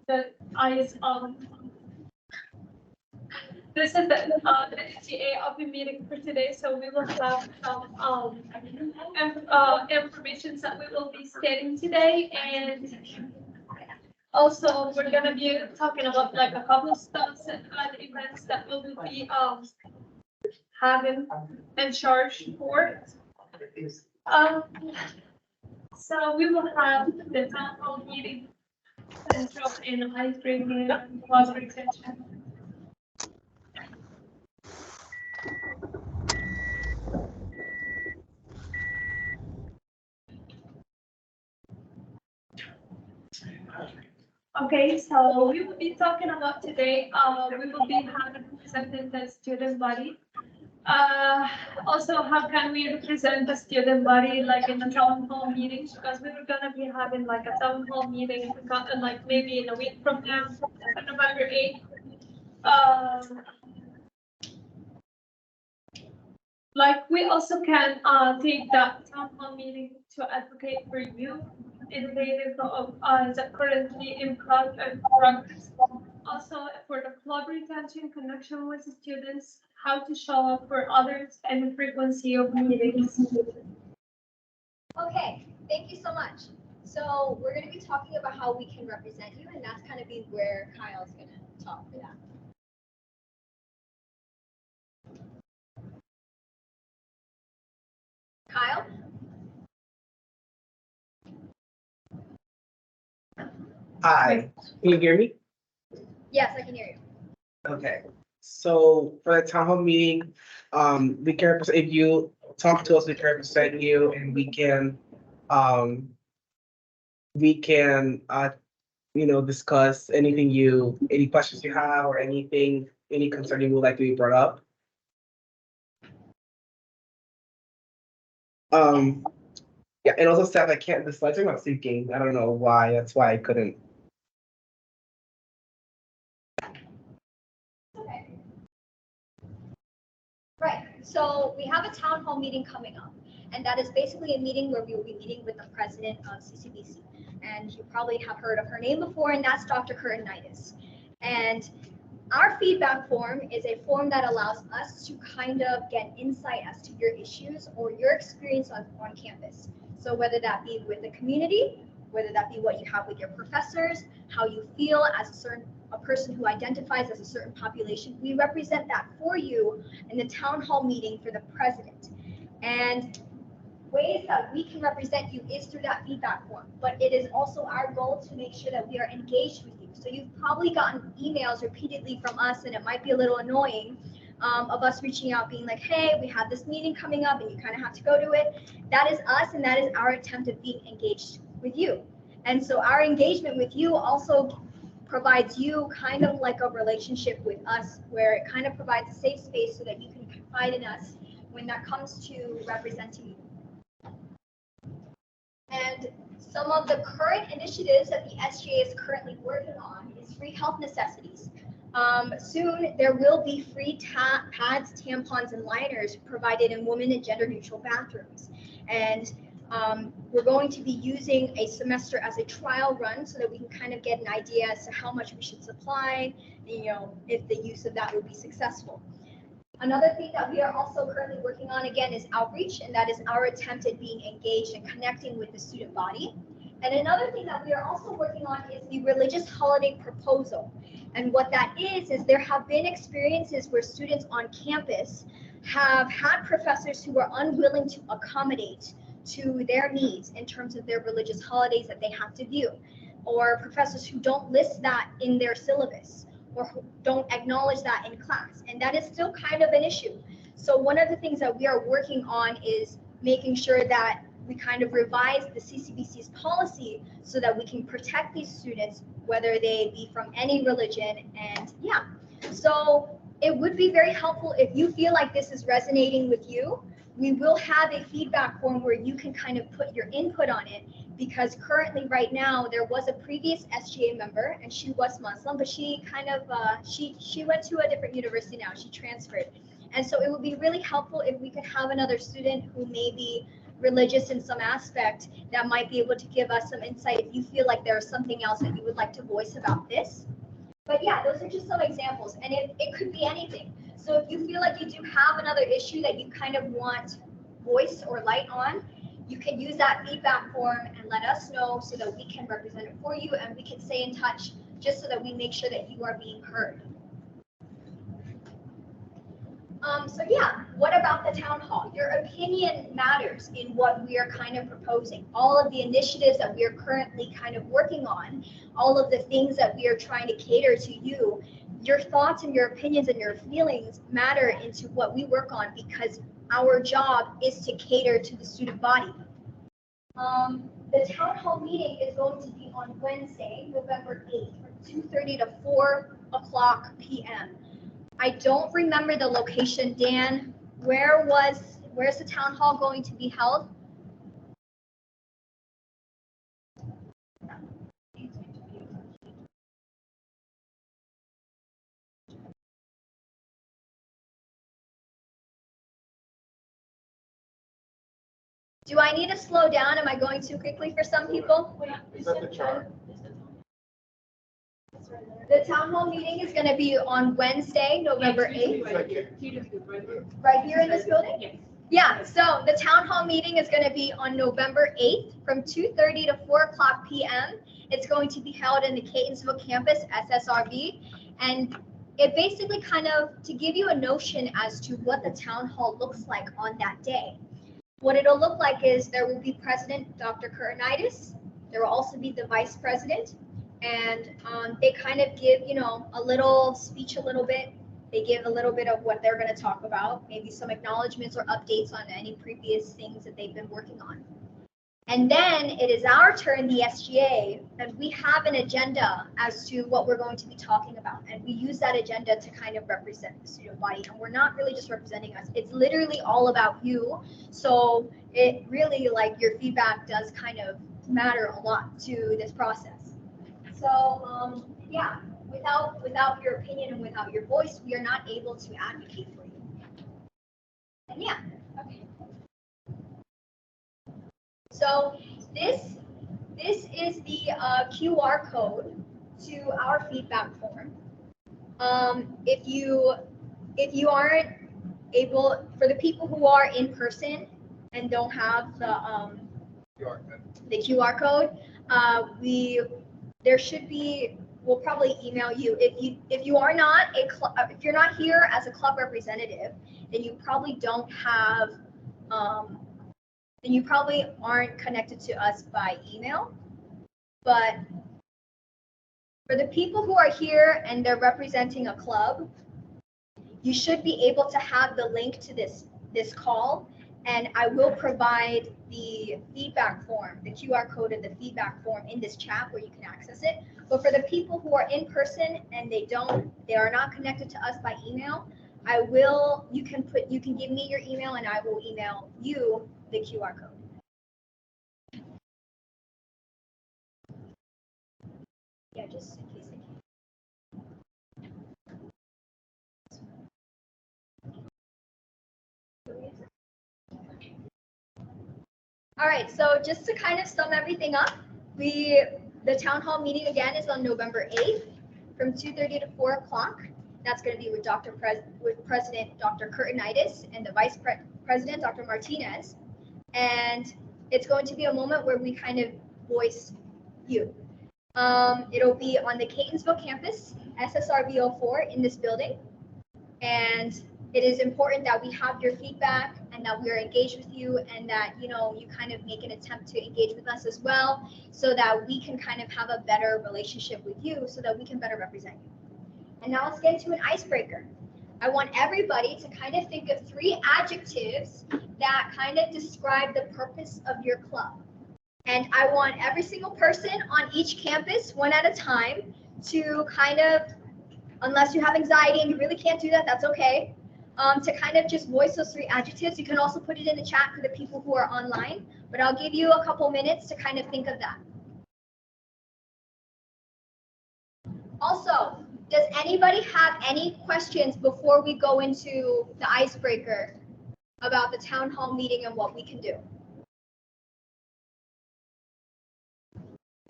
that is this is the SGA Open Meeting for today. So we will have some information that we will be stating today, and also we're gonna be talking about like a couple of stuff and other events that we will be having and charged for. Um, so we will have the town hall meeting and drop in ice cream and water retention. Okay, so we will be talking about today, we will be having presented the student body. Also, how can we represent the student body like in the town hall meetings? Because we were gonna be having like a town hall meeting, like maybe in a week from now, on November 8th. Like we also can take that town hall meeting to advocate for you innovative of that currently in progress. Also for the club retention, connection with the students, how to show up for others, and the frequency of meetings. Okay, thank you so much. So we're going to be talking about how we can represent you, and that's kind of be where Kyle's going to talk for that. Kyle? Hi, can you hear me? Yes, I can hear you. Okay, so for the town hall meeting, we can represent, if you talk to us, we can represent you and we can, discuss any questions you have or any concern you would like to be brought up. Yeah, and also staff, the slides are not syncing. I don't know why, that's why I couldn't. Okay. Right, so we have a town hall meeting coming up, and that is basically a meeting where we will be meeting with the president of CCBC. And you probably have heard of her name before, and that's Dr. Curtinitis. And our feedback form is a form that allows us to kind of get insight as to your issues or your experience on campus. So whether that be with the community, whether that be what you have with your professors, how you feel as a person who identifies as a certain population, we represent that for you in the town hall meeting for the president. And ways that we can represent you is through that feedback form, but it is also our goal to make sure that we are engaged with you. So you've probably gotten emails repeatedly from us, and it might be a little annoying of us reaching out being like, hey, we have this meeting coming up and you kind of have to go to it. That is us, and that is our attempt at being engaged with you. And so our engagement with you also provides you kind of like a relationship with us, where it kind of provides a safe space so that you can confide in us when that comes to representing you. And some of the current initiatives that the SGA is currently working on is free health necessities. Soon there will be free pads, tampons, and liners provided in women and gender neutral bathrooms. And we're going to be using a semester as a trial run so that we can kind of get an idea as to how much we should supply, if the use of that would be successful. Another thing that we are also currently working on, again, is outreach, and that is our attempt at being engaged and connecting with the student body. And another thing that we are also working on is the religious holiday proposal. And what that is there have been experiences where students on campus have had professors who are unwilling to accommodate to their needs in terms of their religious holidays that they have to view, or professors who don't list that in their syllabus, or who don't acknowledge that in class, and that is still kind of an issue. So one of the things that we are working on is making sure that we kind of revise the CCBC's policy so that we can protect these students, whether they be from any religion. And yeah, so it would be very helpful if you feel like this is resonating with you. We will have a feedback form where you can kind of put your input on it, because currently right now there was a previous SGA member and she was Muslim, but she kind of she went to a different university now, she transferred. And so it would be really helpful if we could have another student who maybe religious in some aspect that might be able to give us some insight if you feel like there's something else that you would like to voice about this. But yeah, those are just some examples, and it could be anything. So if you feel like you do have another issue that you kind of want voice or light on, you can use that feedback form and let us know so that we can represent it for you and we can stay in touch just so that we make sure that you are being heard. So yeah, what about the town hall? Your opinion matters in what we are kind of proposing. All of the initiatives that we are currently kind of working on, all of the things that we are trying to cater to you, your thoughts and your opinions and your feelings matter into what we work on because our job is to cater to the student body. The town hall meeting is going to be on Wednesday, November 8th, from 2:30 to 4 o'clock p.m. I don't remember the location. Dan, where's the town hall going to be held? Do I need to slow down? Am I going too quickly for some people? Is that the chart? The town hall meeting is going to be on Wednesday, November 8th. Right here in this building? Yes. Yeah, so the town hall meeting is going to be on November 8th from 2:30 to 4 o'clock p.m. It's going to be held in the Catonsville campus, SSRB. And it basically kind of to give you a notion as to what the town hall looks like on that day. What it'll look like is there will be President Dr. Kurtinitis. There will also be the Vice President. And they kind of give, a little speech a little bit. They give a little bit of what they're going to talk about, maybe some acknowledgments or updates on any previous things that they've been working on. And then it is our turn, the SGA, and we have an agenda as to what we're going to be talking about. And we use that agenda to kind of represent the student body. And we're not really just representing us. It's literally all about you. So it really, like, your feedback does kind of matter a lot to this process. So, yeah, without your opinion and without your voice, we are not able to advocate for you. And yeah, okay. So this is the QR code to our feedback form. If you aren't able, for the people who are in person and don't have the QR code, there should be. We'll probably email you if you are not if you're not here as a club representative, then you probably don't have. Then you probably aren't connected to us by email. But for the people who are here and they're representing a club, you should be able to have the link to this call, and I will provide the feedback form, the QR code and the feedback form in this chat where you can access it. But for the people who are in person and they are not connected to us by email, you can give me your email and I will email you the QR code. Yeah, just in case All right, so just to kind of sum everything up, the town hall meeting again is on November 8th from 2:30 to 4 o'clock. That's going to be with President Dr. Kurtinitis and the Vice President Dr. Martinez. And it's going to be a moment where we kind of voice you. It'll be on the Catonsville campus, SSRB 04 in this building. And it is important that we have your feedback and that we're engaged with you and that, you kind of make an attempt to engage with us as well so that we can kind of have a better relationship with you so that we can better represent you. And now let's get into an icebreaker. I want everybody to kind of think of 3 adjectives that kind of describe the purpose of your club. And I want every single person on each campus, one at a time, to kind of, unless you have anxiety and you really can't do that, that's okay, to kind of just voice those 3 adjectives. You can also put it in the chat for the people who are online, but I'll give you a couple minutes to kind of think of that. Also, does anybody have any questions before we go into the icebreaker about the town hall meeting and what we can do?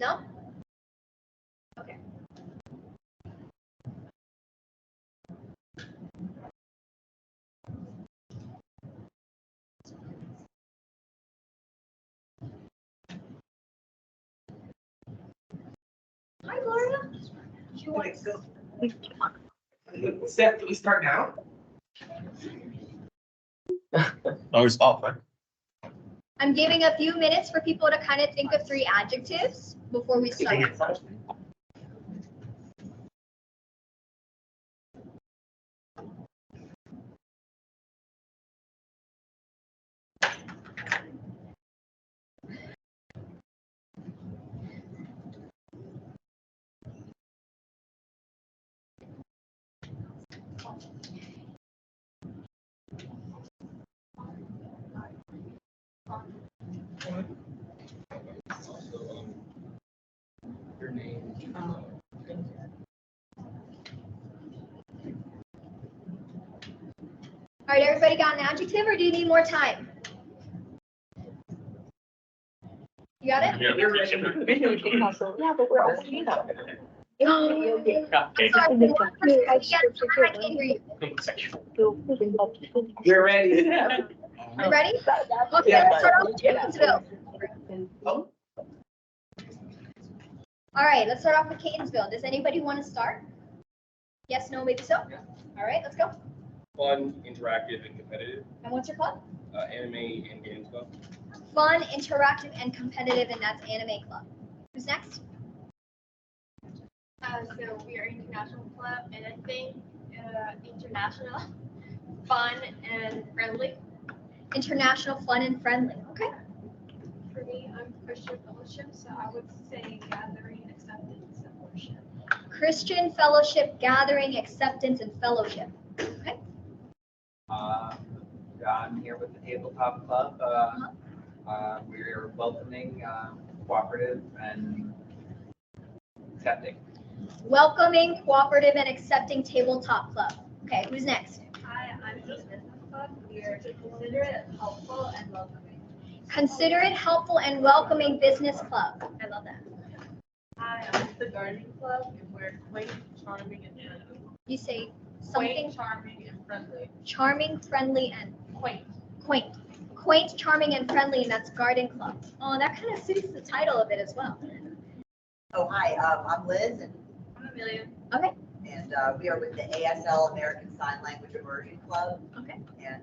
No? Okay. Hi, Gloria. She wants to Steph, do we start now? Oh, it's off, right? I'm giving a few minutes for people to kind of think of 3 adjectives before we start. Your name. All right, everybody got an adjective or do you need more time? You got it? Yeah. Yeah, but we're all you know. I'm sorry, one person again, I can't hear you. We're ready. You ready? Okay, Yeah. let's start off with Catonsville. Oh, All right, let's start off with Catonsville. Does anybody want to start? Yes, no, maybe so? Yeah. All right, let's go. Fun, interactive, and competitive. And what's your club? Anime and games club. Fun, interactive, and competitive, and that's Anime Club. Who's next? So we are international club, and I think international, fun and friendly. International, fun, and friendly. Okay. For me, I'm Christian fellowship, so I would say gathering, acceptance, and worship. Christian fellowship, gathering, acceptance, and fellowship. Okay. I'm here with the Tabletop Club. We're welcoming, cooperative, and accepting. Welcoming, cooperative, and accepting tabletop club. Okay, who's next? Hi, I'm Business Club. We are considerate, helpful, and welcoming. Considerate, helpful, and welcoming business club. I love that. Hi, I'm the Gardening Club, and we're quaint, charming, and friendly. You say something Quaint, charming, and friendly. charming, friendly, and Quaint. quaint. Quaint, charming, and friendly, and that's garden club. Oh, that kind of suits the title of it as well. Oh, hi, I'm Liz, and I'm Amelia. we are with the ASL American Sign Language Immersion Club. Okay. And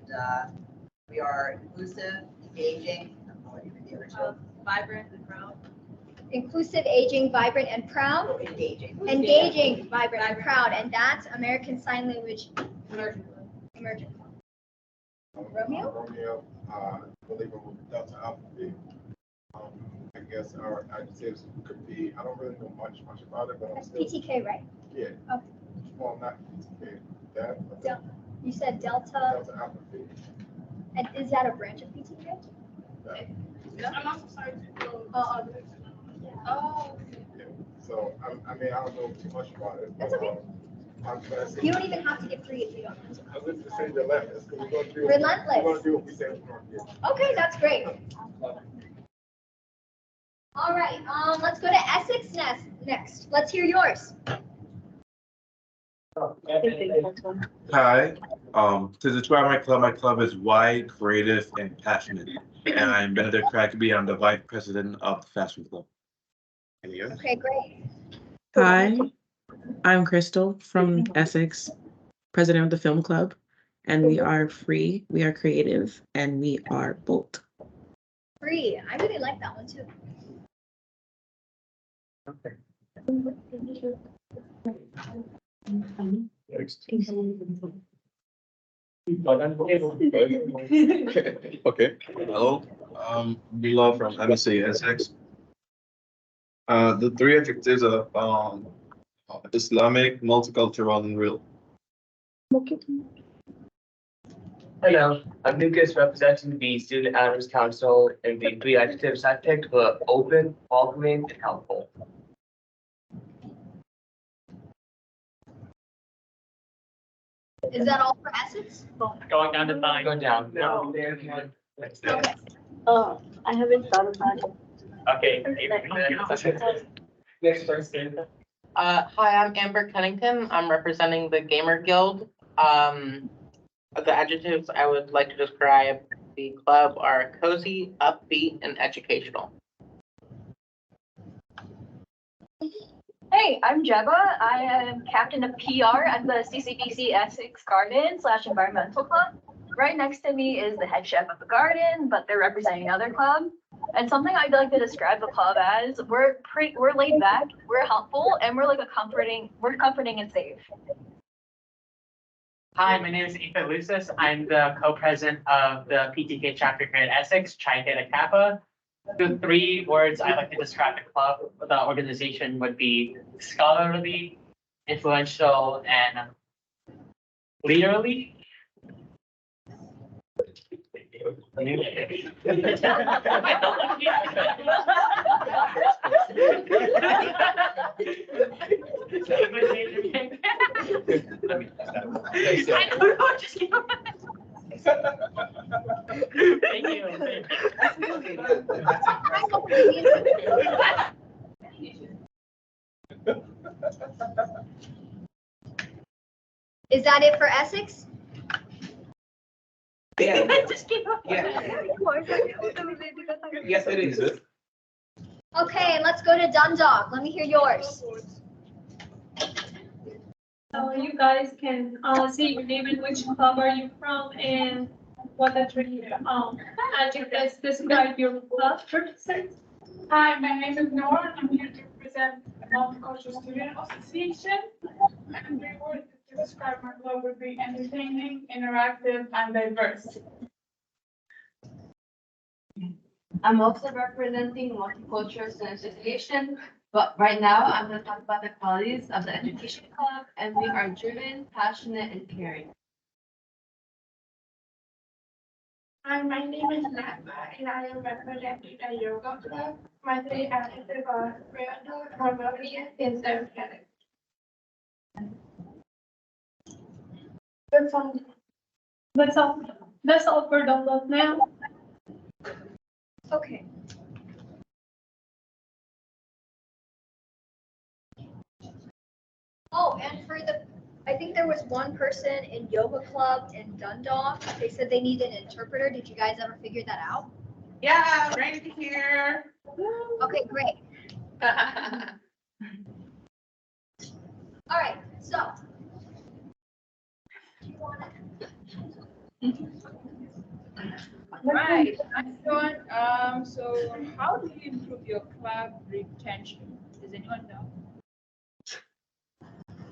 we are inclusive, engaging, I'll let you read the original. Vibrant and proud. Inclusive, aging, vibrant, and proud. Engaging. Engaging, vibrant, and proud, and that's American Sign Language Immersion Club. Immersion Club. Romeo? Romeo, I believe I'm with Delta Alpha B. I guess our adjectives could be, I don't really know much about it, but I'm That's still, PTK, right? yeah. Okay. Well, not PTK, that, Delta. You said Delta, Delta Alpha B. and is that a branch of PTK? I'm also sorry to go. Oh, Oh. Yeah. So, I mean, I don't know too much about it. That's okay. I'm gonna say. You don't even have to give 3 if you don't. I was just saying relentless, because we're gonna do. Relentless. We're gonna do what we say we're gonna do. Okay, that's great. All right, let's go to Essex next. Let's hear yours. Hi, to describe my club is wide, creative, and passionate. And I'm Benedict Crackaby. I'm the vice president of the Fashion Club. And you? Okay, great. Hi, I'm Crystal from Essex, president of the Film Club, and we are free, we are creative, and we are bold. Free. I really like that one too. Okay, hello, Bilal from MSA Essex. The 3 adjectives are Islamic, multicultural, and real. Hello, I'm Lucas representing the Student Advisory Council, and the 3 adjectives I picked were open, welcoming, and helpful. Is that all for Essex? Going down to 9. Go down. Okay. I haven't thought about it. Okay. Next person. Hi, I'm Amber Cunnington. I'm representing the Gamer Guild. The adjectives I would like to describe the club are cozy, upbeat, and educational. Hey, I'm Jeba. I am captain of PR at the CCBC Essex Garden / Environmental Club. Right next to me is the head chef of the garden, but they're representing another club. And something I'd like to describe the club as, we're laid back, we're helpful, and we're like we're comforting and safe. Hi, my name is Ethan Lucis. I'm the co-president of the PTK chapter here at Essex, Chi Theta Kappa. The 3 words I like to describe the club, the organization would be scholarly, influential, and leaderly. I don't know, just keep Thank you. Is that it for Essex? Yeah. Just keep going. Yeah. Yes, it is. Okay, let's go to Dundalk. Let me hear yours. So you guys can see your name and which club are you from and what the three adjectives describe your club represents. Hi, my name is Noor. I'm here to represent the Multicultural Student Association. And the word to describe my club would be entertaining, interactive, and diverse. I'm also representing Multicultural Student Association, but right now I'm going to talk about the qualities of the Education Club, and we are driven, passionate, and caring. Hi, my name is Natma, and I am representing the Yoga Club. My three adjectives are friendly, harmonious, and therapeutic. That's all. That's all. That's all for Dundalk now. Okay. Oh, and for I think there was one person in yoga club in Dundalk. They said they need an interpreter. Did you guys ever figure that out? Yeah, right here. Okay, great. All right, so. Right, I'm going, so how do you improve your club retention? Does anyone know?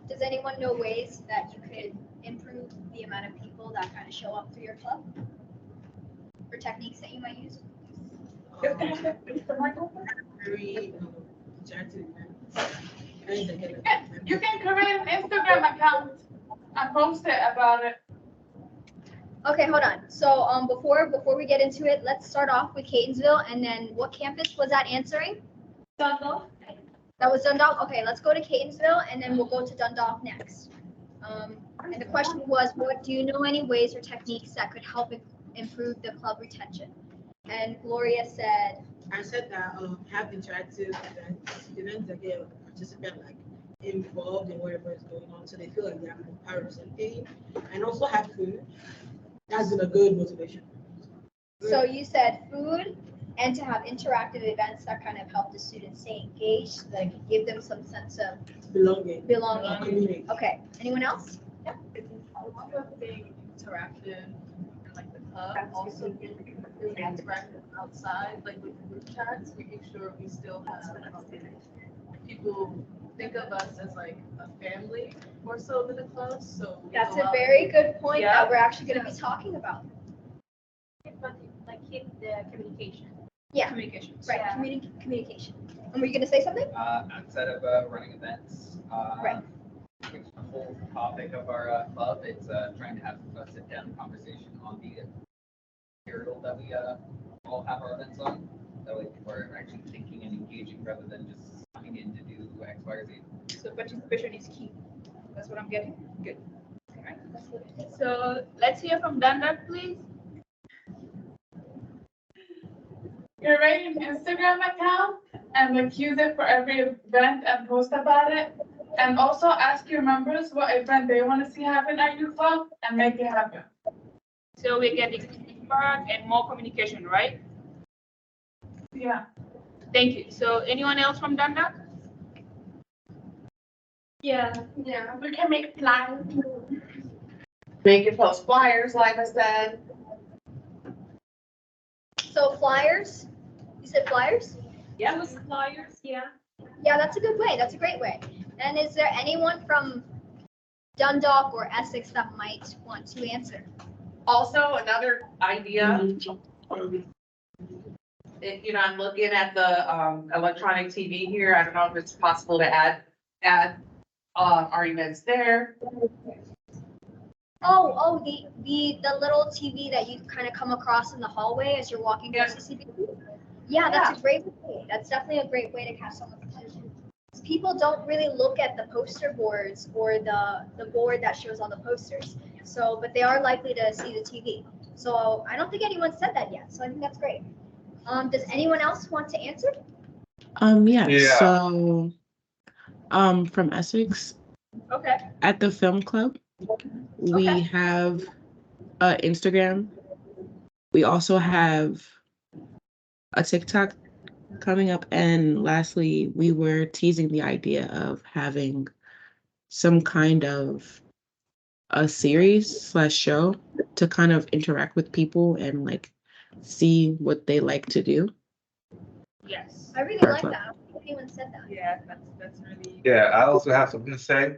Does anyone know ways that you could improve the amount of people that kind of show up for your club? Or techniques that you might use? You can create an Instagram account and post it about it. Okay, hold on. So before we get into it, let's start off with Catonsville, and then what campus was that answering? Dundalk. That was Dundalk? Okay, let's go to Catonsville, and then we'll go to Dundalk next. And the question was, do you know any ways or techniques that could help improve the club retention? And Gloria said, I said that have interactive events that get participant like involved in whatever is going on, so they feel like they're part of something, and also have food. That's been a good motivation. So you said food and to have interactive events that kind of help the students stay engaged, so that it could give them some sense of belonging. Belonging. Okay. Anyone else? Yeah. Also being interactive and like the club, also being interactive outside, like with group chats, making sure we still have people think of us as like a family or so with the club. So That's a very good point that we're actually going to be talking about. Like keep the communication. Yeah. Communication. Right. Yeah. Communication. And were you going to say something? Outside of running events, Right. the whole topic of our club, it's trying to have a sit-down conversation on the material that we all have our events on. That way people are actually thinking and engaging rather than just coming in to do X, Y, or Z. So participation is key. That's what I'm getting. Good. All right. So let's hear from Dundalk, please. create an Instagram account and like use it for every event and post about it. And also ask your members what event they want to see happen at your club and make it happen. So we're getting feedback and more communication, right? Yeah. Thank you. So anyone else from Dundalk? Yeah, we can make plans. Make it post flyers, like I said. So flyers, you said flyers? Yeah, with flyers, yeah. Yeah, that's a good way. That's a great way. And is there anyone from Dundalk or Essex that might want to answer? Also, another idea. You know, I'm looking at the electronic TV here. I don't know if it's possible to add our events there. Oh, the little TV that you kind of come across in the hallway as you're walking through CCBC. Yeah, that's a great way. That's definitely a great way to catch someone's attention. People don't really look at the poster boards or the board that shows all the posters. So, but they are likely to see the TV. So I don't think anyone said that yet. So I think that's great. Does anyone else want to answer? Yeah. So, from Essex. Okay. At the film club, we have Instagram. We also have a TikTok coming up, and lastly, we were teasing the idea of having some kind of a series / show to kind of interact with people and like see what they like to do. Yes. I really like that. I don't think anyone said that. Yeah, that's really. Yeah, I also have something to say,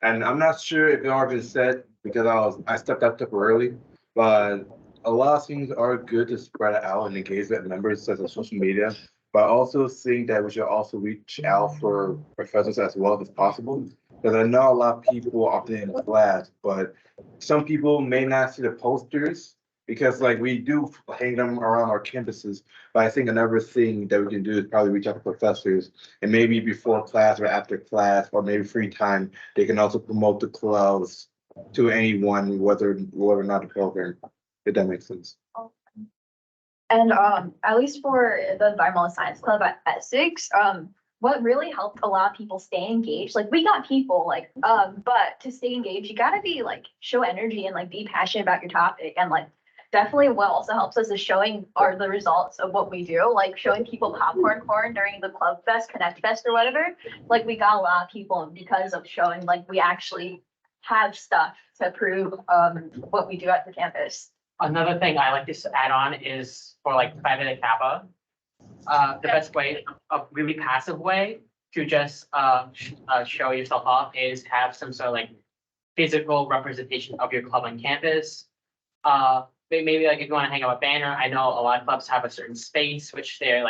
and I'm not sure if it already been said because I stepped up too early, but a lot of things are good to spread out and engage with members such as social media, but I also think that we should also reach out for professors as well as possible. Because I know a lot of people often in class, but some people may not see the posters because like we do hang them around our campuses. But I think another thing that we can do is probably reach out to professors and maybe before class or after class or maybe free time, they can also promote the clubs to anyone, whether or not the program, if that makes sense. And at least for the environmental science club at Essex, what really helped a lot of people stay engaged, like we got people like, but to stay engaged, you gotta be like show energy and like be passionate about your topic. And like definitely what also helps us is showing the results of what we do, like showing people popcorn corn during the club fest, connect fest or whatever. Like we got a lot of people because of showing like we actually have stuff to prove what we do at the campus. Another thing I like to add on is for like Phi Beta Kappa. The best way, a really passive way to just show yourself off is have some sort of like physical representation of your club on campus. Maybe like if you want to hang up a banner, I know a lot of clubs have a certain space which they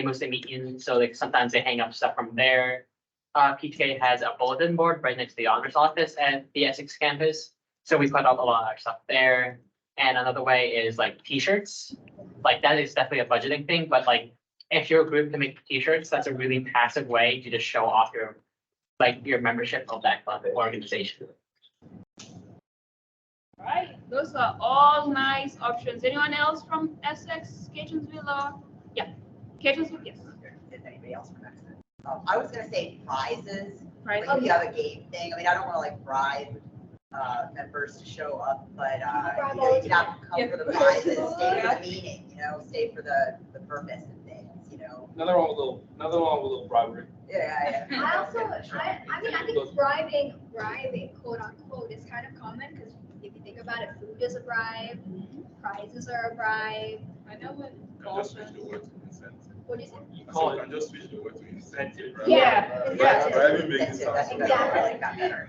mostly meet in, so like sometimes they hang up stuff from there. PTK has a bulletin board right next to the honors office at the Essex campus, so we put up a lot of our stuff there. And another way is like t-shirts. Like that is definitely a budgeting thing, but like if you're a group to make t-shirts, that's a really passive way to just show off your membership of that club or organization. All right, those are all nice options. Anyone else from Essex, Catonsville, or yeah, Catonsville, yes. If anybody else from Exeter. I was gonna say prizes, like Prizes? if you have a game thing. I mean, I don't wanna like bribe members to show up, but you know, you can have them come for the prizes, stay for the meeting, you know, stay for the purpose and things, you know. Nothing wrong with a little bribery. Yeah. I mean, I think bribing, quote unquote, is kind of common because if you think about it, food is a bribe, prizes are a bribe. I know when Just switch the word to incentive. What do you say? You call it, just switch the word to incentive. Right? Yeah. Bribing makes it sound so Exactly, I like that better.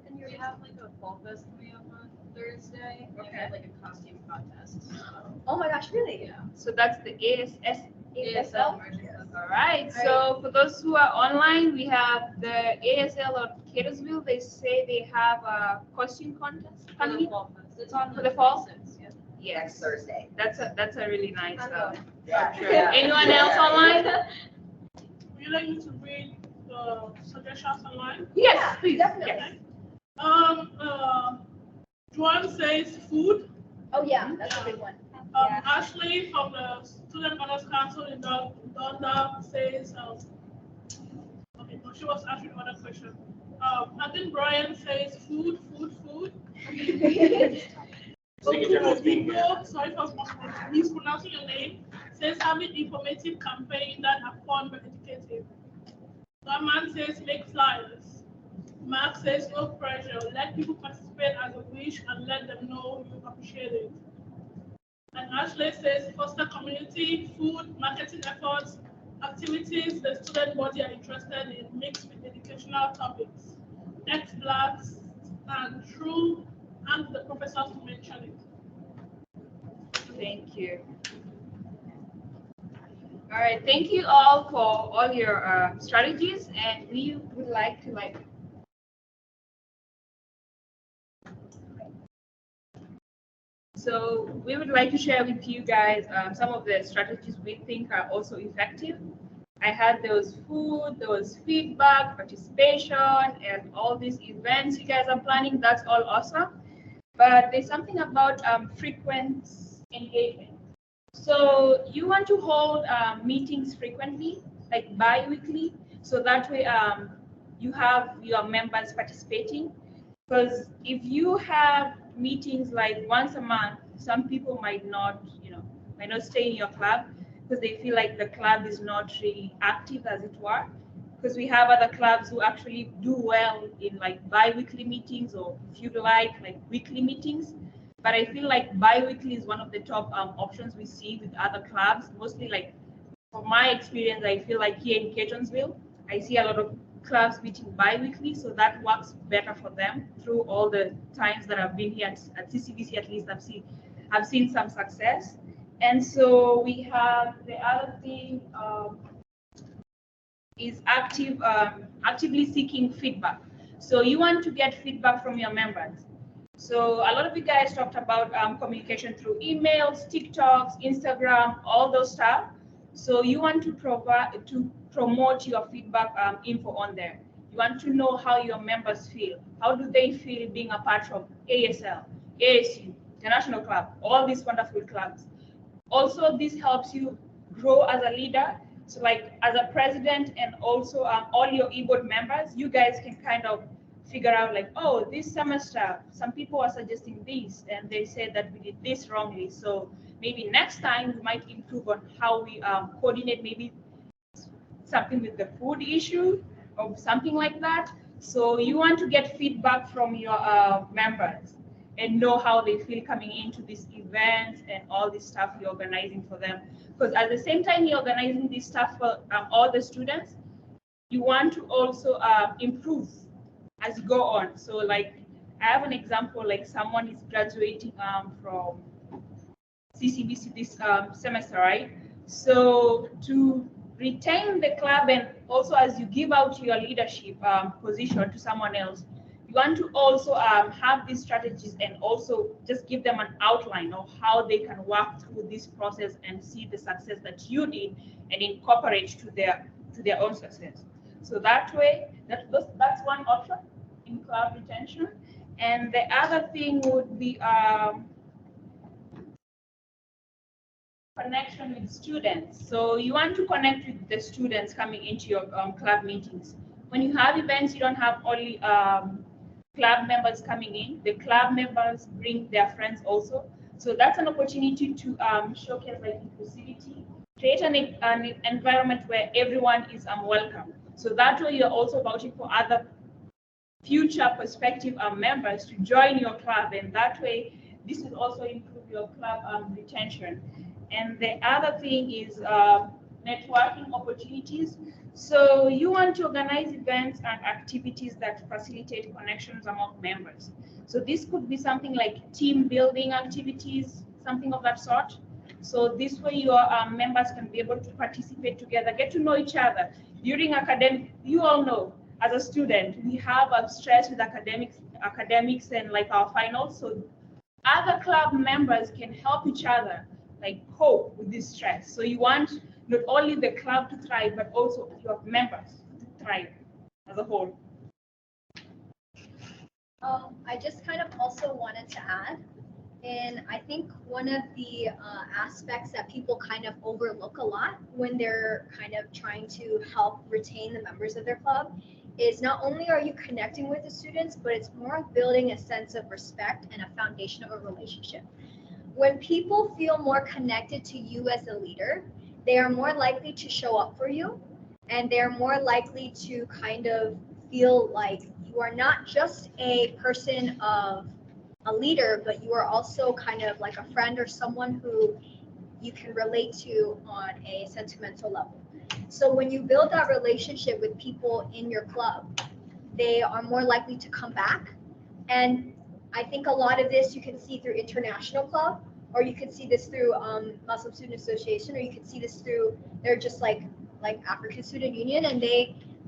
And you have like a fall fest coming up on Thursday. We have like a costume contest. Oh my gosh, really? Yeah. So that's the ASL merchant. All right, so for those who are online, we have the ASL of Catonsville. They say they have a costume contest coming in It's on for the fall. Yeah. Yes, Next Thursday. that's a really nice. Yeah. Anyone else online? Would you like me to read the suggestions online? Yes, please. Definitely. Yes. Juan says food. Oh yeah, that's a big one. Ashley from the Student Owners Council in Donda says, okay, no, she was asking another question. I think Brian says food. People, sorry for mispronouncing your name, says having informative campaign that are fun but educative. That man says make flyers. Mark says no pressure. Let people participate as a wish and let them know you appreciate it. And Ashley says foster community, food, marketing efforts, activities the student body are interested in mixed with educational topics. Ex-blacks and true, and the professors to mention it. Thank you. All right, thank you all for all your strategies, and we would like to So we would like to share with you guys some of the strategies we think are also effective. I had those food, those feedback, participation, and all these events you guys are planning. That's all awesome. But there's something about frequent engagement. So you want to hold meetings frequently, like bi-weekly, so that way you have your members participating. Because if you have meetings like once a month, some people might not stay in your club because they feel like the club is not really active, as it were. Because we have other clubs who actually do well in like bi-weekly meetings, or if you like weekly meetings. But I feel like bi-weekly is one of the top options we see with other clubs. Mostly, like from my experience, I feel like here in Catonsville, I see a lot of clubs meeting bi-weekly, so that works better for them. Through all the times that I've been here at CCBC, at least I've seen some success. And so we have the other thing is actively seeking feedback. So you want to get feedback from your members. So a lot of you guys talked about communication through emails, TikToks, Instagram, all those stuff. So you want to promote your feedback info on there. You want to know how your members feel. How do they feel being a part of ASL, ASU, the National Club, all these wonderful clubs. Also, this helps you grow as a leader. So like as a president and also all your e-board members, you guys can kind of figure out like, oh, this semester, some people are suggesting this and they said that we did this wrongly. So maybe next time we might improve on how we coordinate maybe something with the food issue or something like that. So you want to get feedback from your members and know how they feel coming into these events and all this stuff you're organizing for them. Because at the same time you're organizing this stuff for all the students, you want to also improve as you go on. So like I have an example, like someone is graduating from CCBC this semester, right? So to retain the club, and also as you give out your leadership position to someone else, you want to also have these strategies and also just give them an outline of how they can work through this process and see the success that you did and incorporate to their own success. So that way, that's one option in club retention. And the other thing would be connection with students. So you want to connect with the students coming into your club meetings. When you have events, you don't have only club members coming in. The club members bring their friends also. So that's an opportunity to showcase like inclusivity, create an environment where everyone is welcome. So that way you're also vouching for other future prospective members to join your club, and that way this will also improve your club retention. And the other thing is networking opportunities. So you want to organize events and activities that facilitate connections among members. So this could be something like team building activities, something of that sort. So this way your members can be able to participate together, get to know each other. During academic, you all know, as a student, we have a stress with academics and like our finals. So other club members can help each other like cope with this stress. So you want not only the club to thrive, but also your members to thrive as a whole. I just kind of also wanted to add And I think one of the aspects that people kind of overlook a lot when they're kind of trying to help retain the members of their club is not only are you connecting with the students, but it's more of building a sense of respect and a foundation of a relationship. When people feel more connected to you as a leader, they are more likely to show up for you, and they're more likely to kind of feel like you are not just a person of a leader, but you are also kind of like a friend or someone who you can relate to on a sentimental level. So when you build that relationship with people in your club, they are more likely to come back. And I think a lot of this you can see through International Club, or you could see this through Muslim Student Association, or you could see this through, they're just like African Student Union, and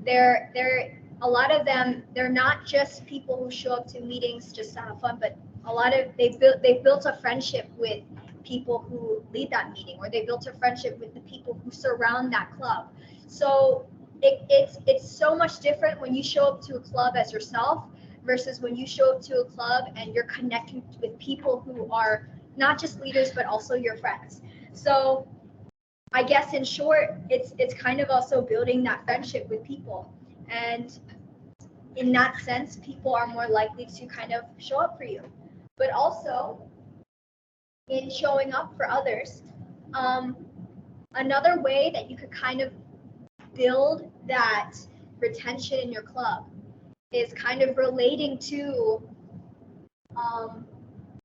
they're a lot of them, they're not just people who show up to meetings just to have fun, but a lot of they've built a friendship with people who lead that meeting, or they built a friendship with the people who surround that club. So it's so much different when you show up to a club as yourself versus when you show up to a club and you're connecting with people who are not just leaders but also your friends. So I guess in short, it's kind of also building that friendship with people, and in that sense, people are more likely to kind of show up for you. But also in showing up for others, another way that you could kind of build that retention in your club is kind of relating to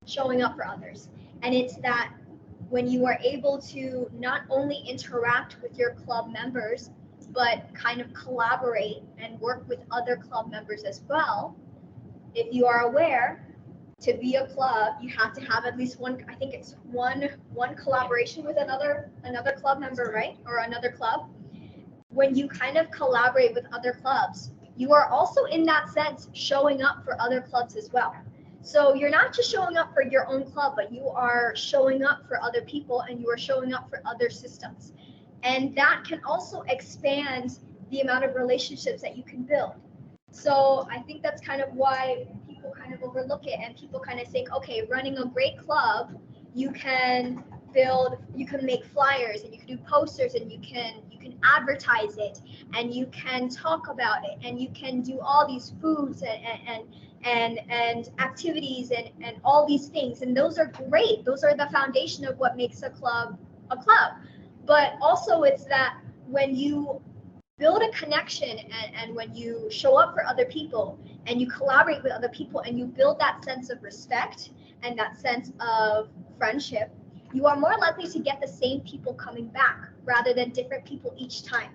showing up for others. And it's that when you are able to not only interact with your club members, but kind of collaborate and work with other club members as well. If you are aware, to be a club, you have to have at least one, I think it's one collaboration with another club member, right? Or another club. When you kind of collaborate with other clubs, you are also in that sense showing up for other clubs as well. So you're not just showing up for your own club, but you are showing up for other people, and you are showing up for other systems. And that can also expand the amount of relationships that you can build. So I think that's kind of why people kind of overlook it, and people kind of think, okay, running a great club, you can make flyers, and you can do posters, and you can advertise it, and you can talk about it, and you can do all these foods and activities and all these things. And those are great. Those are the foundation of what makes a club a club. But also it's that when you build a connection and when you show up for other people and you collaborate with other people and you build that sense of respect and that sense of friendship, you are more likely to get the same people coming back rather than different people each time.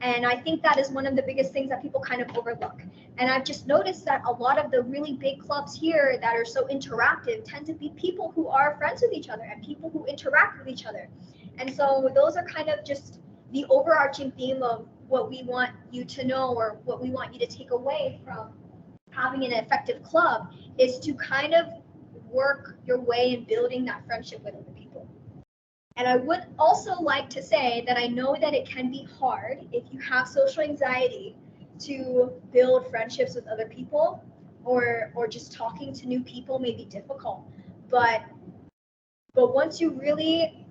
And I think that is one of the biggest things that people kind of overlook. And I've just noticed that a lot of the really big clubs here that are so interactive tend to be people who are friends with each other and people who interact with each other. And so those are kind of just the overarching theme of what we want you to know, or what we want you to take away from having an effective club, is to kind of work your way in building that friendship with other people. And I would also like to say that I know that it can be hard if you have social anxiety to build friendships with other people, or just talking to new people may be difficult. But once you really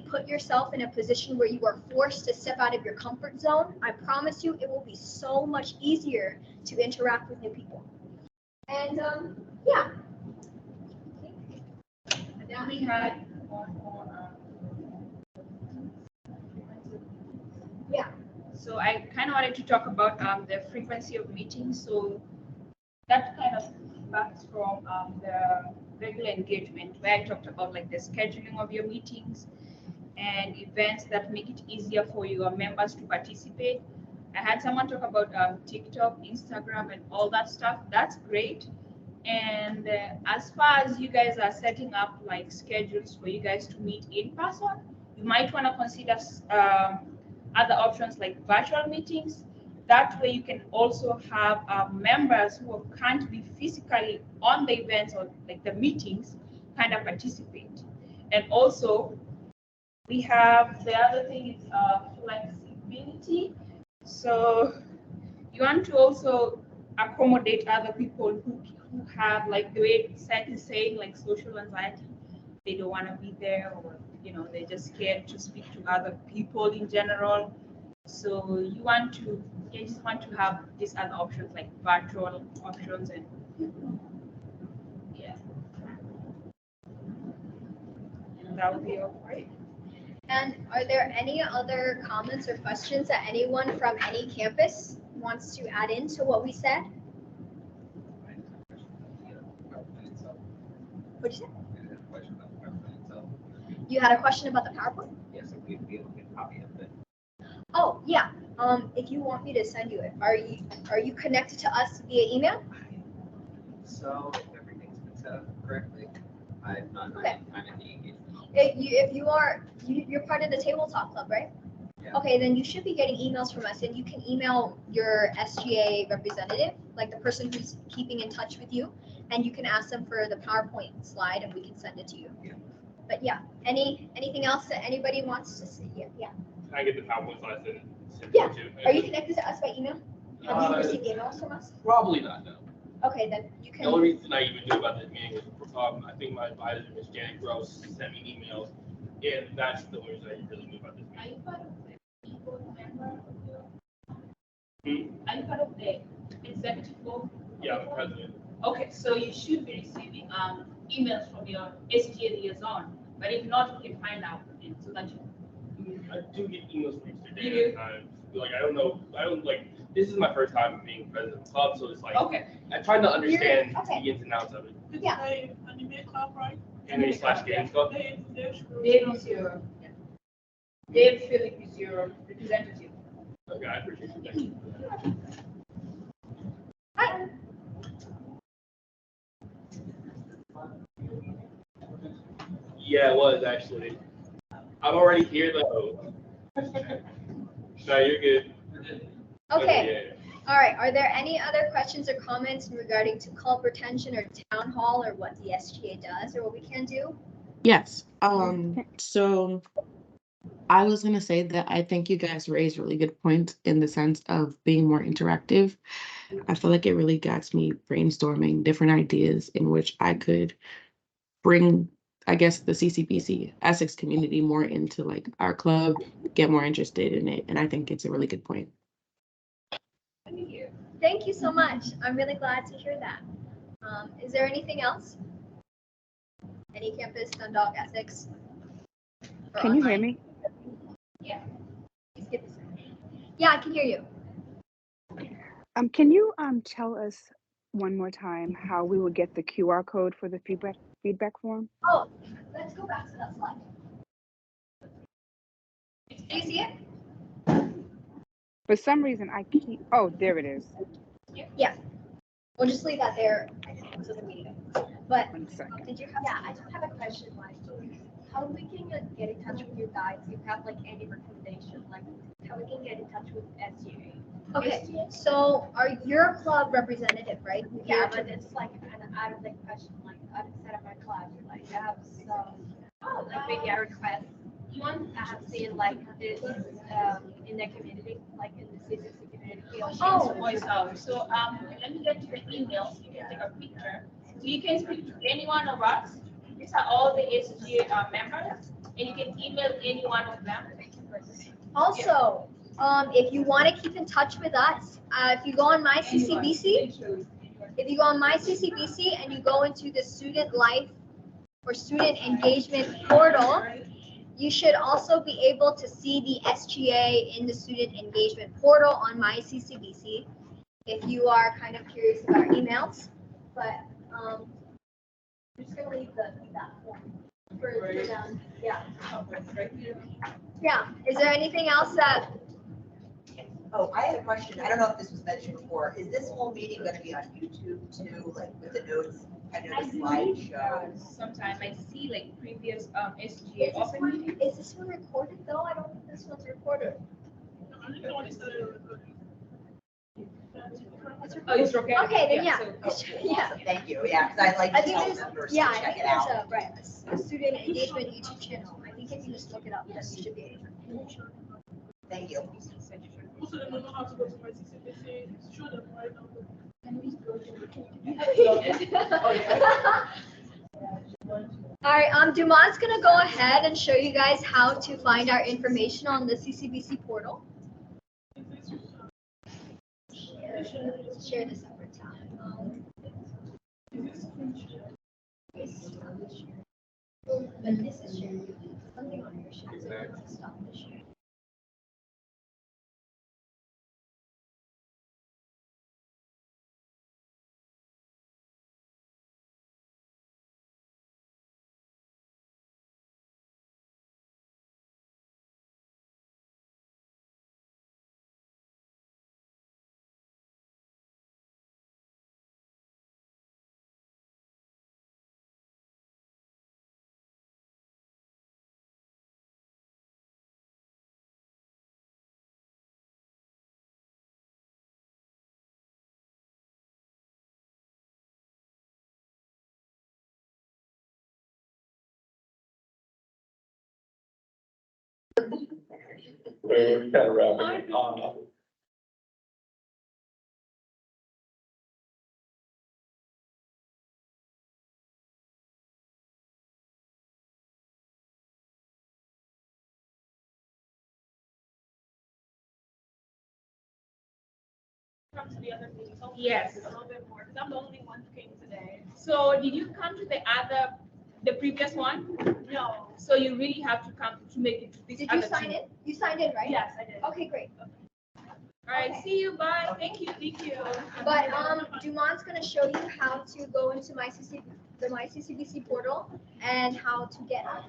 put yourself in a position where you are forced to step out of your comfort zone, I promise you it will be so much easier to interact with new people. And yeah. And then we had one more. Yeah. So I kind of wanted to talk about the frequency of meetings. So that kind of backs from the regular engagement, where I talked about like the scheduling of your meetings and events that make it easier for your members to participate. I had someone talk about TikTok, Instagram, and all that stuff. That's great. And as far as you guys are setting up like schedules for you guys to meet in person, you might want to consider other options like virtual meetings. That way you can also have members who can't be physically on the events or like the meetings kind of participate. And also we have the other thing is flexibility. So you want to also accommodate other people who have like the way Seth is saying, like social anxiety, they don't want to be there, or they're just scared to speak to other people in general. So you just want to have these other options like virtual options, and yeah, that would be all right. And are there any other comments or questions that anyone from any campus wants to add into what we said? What'd you say? You had a question about the PowerPoint? Yes, if we get a copy of it. Oh, yeah. If you want me to send you it, are you connected to us via email? So if everything's been set up correctly, I'm not, Okay. I'm in the engagement. If you are, you're part of the tabletop club, right? Yeah. Okay, then you should be getting emails from us, and you can email your SGA representative, like the person who's keeping in touch with you, and you can ask them for the PowerPoint slide, and we can send it to you. Yeah. But yeah, anything else that anybody wants to see? Yeah. Can I get the PowerPoint slides and send Yeah. it to? Are you connected to us by email? Have you Uh, received emails from us? Probably not, no. Okay, then you The only can. reason I even knew about this meeting was, I think my advisor, Ms. Janet Gross, sent me emails, and that's the only reason I really knew about this Are meeting. you part of the people member? Hmm? Are you part of the executive board? Yeah, I'm the president. Okay, so you should be receiving emails from your SGA liaison, but if not, you can find out so that you. I do get emails from Mr. You Dan do? at times. Like, I don't like, this is my first time being president of the club, so it's like, Okay. I'm trying to understand okay. the ins and outs of it. It's Yeah. a anime club, right? Anime/game club. Dave is your, Dave Philip is your representative. Okay, I appreciate it. Thank you. Hi. Yeah, it was actually. I'm already here though. No, you're good. Okay. Yeah. All right. Are there any other questions or comments regarding to club retention or town hall or what the SGA does or what we can do? Yes. So I was gonna say that I think you guys raised really good points in the sense of being more interactive. I feel like it really got me brainstorming different ideas in which I could bring, I guess, the CCBC Essex community more into like our club, get more interested in it. And I think it's a really good point. Thank you so much. I'm really glad to hear that. Is there anything else? Any campus, Dundalk, Essex? or Can you hear online? me? Yeah. Please give us a- Yeah, I can hear you. Can you tell us one more time how we will get the QR code for the feedback form? Oh, let's go back to that slide. Do you see it? For some reason, I keep. Oh, there it is. Yeah. We'll just leave that there until the meeting. But 1 second. did you have? Yeah, I just have a question. Like, how we can get in touch with you guys? If you have like any recommendation, like how we can get in touch with SGA? Okay, so you're a club representative, right? Yeah, but it's like out of the question, like outside of my class, like I have some, like maybe a request. I have seen like this in the community, like in the CCC community. Oh, voice out. So let me get you the email so you can take a picture. So you can speak to any one of us. These are all the SGA members, and you can email any one of them. Also, if you want to keep in touch with us, if you go on my CCBC, and you go into the student life or student engagement portal, you should also be able to see the SGA in the student engagement portal on my CCBC if you are kind of curious about our emails. But I'm just gonna leave that form for them. Yeah. Yeah. Is there anything else that? Oh, I had a question. I don't know if this was mentioned before. Is this whole meeting going to be on YouTube too, like with the notes? I know the slideshow. Sometimes I see like previous SGA Open Meeting. Is this one recorded though? I don't think this one's recorded. Oh, it's okay. Okay, then yeah. Yeah. Thank you. Yeah, because I like I to think tell there's, members to yeah, I check think it there's out. a, right, a student engagement YouTube channel. I think if you just look it up, then you should be able to. Thank you. Also, they don't know how to go to my CCPC. Show them right now. Can we go to, do you have All right, Dumont's gonna go ahead and show you guys how to find our information on the CCBC portal. Share the separate tab. But this is shared. Something on your share. So let's stop the share. We're kind of wrapping it up. Come to the other meeting. So Yes. A little bit more, because I'm the only one who came today. So did you come to the previous one? No. So you really have to come to make it to this Did you other sign two. in? You signed in, right? Yes, I did. Okay, great. All right, see you, bye, thank you. But Dumont's gonna show you how to go into the My CCBC portal and how to get on.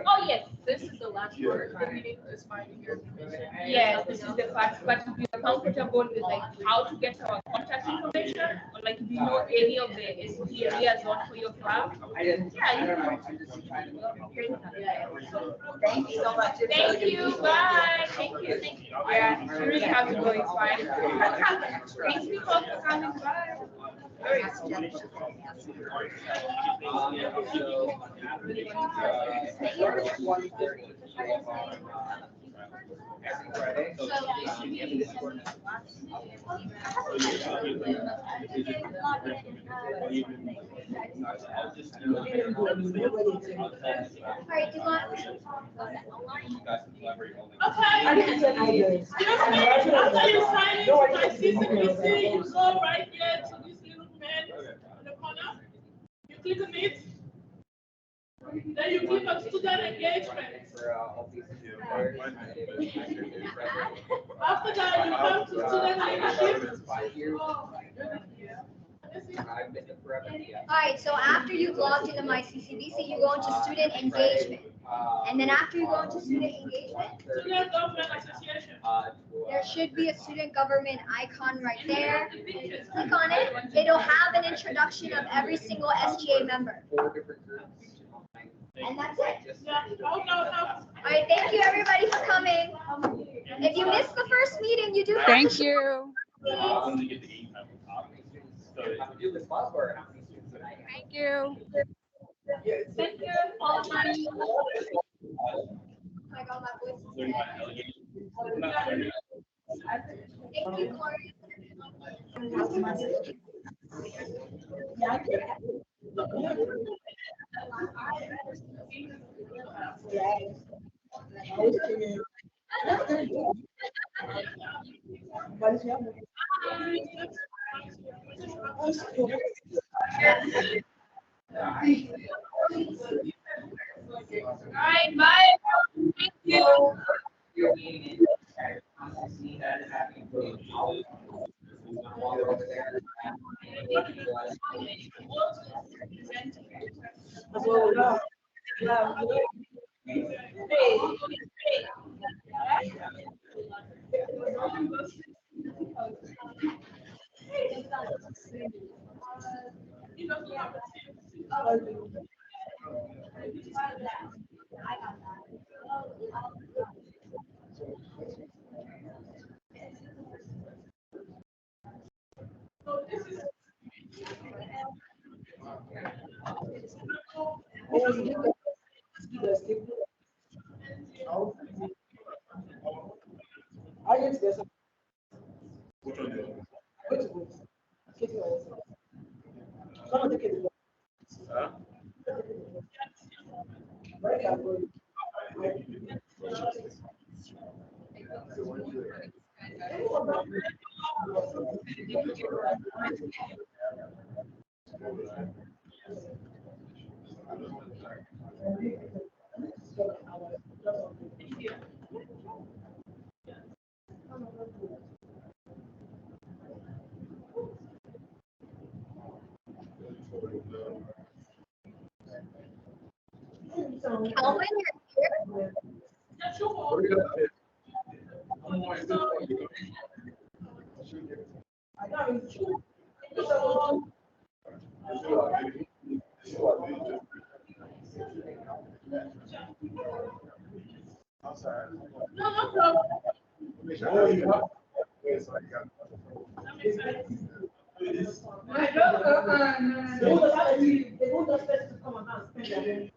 Oh, yes, This is the last part, the meeting is finding your information. yes, this is the part, but if you're comfortable with like how to get our contact information, or like if you know any of the SGA areas on for your club. Yeah, you know. Thank you so much. Thank you, bye, thank you. Yeah, you really have to go, it's fine. Thank you for coming by. Alright, Dumont. Okay. Excuse me, after you sign in to my CCBC, you go right here to this little man in the corner. You click on it. Then you click on student engagement. After that, you come to student leadership. Alright, so after you've logged into My CCBC, you go into student engagement. And then after you go into student engagement, Student government association. there should be a student government icon right there. Click on it. It'll have an introduction of every single SGA member. And that's it. Alright, thank you everybody for coming. If you missed the first meeting, you do have to. Thank you. Thank you. Thank you. All time. I got my voice. Thank you, Corey. All right, bye. Thank you. Calvin, you're here? No, no problem. They won't just let you, they won't just let you come and spend their money.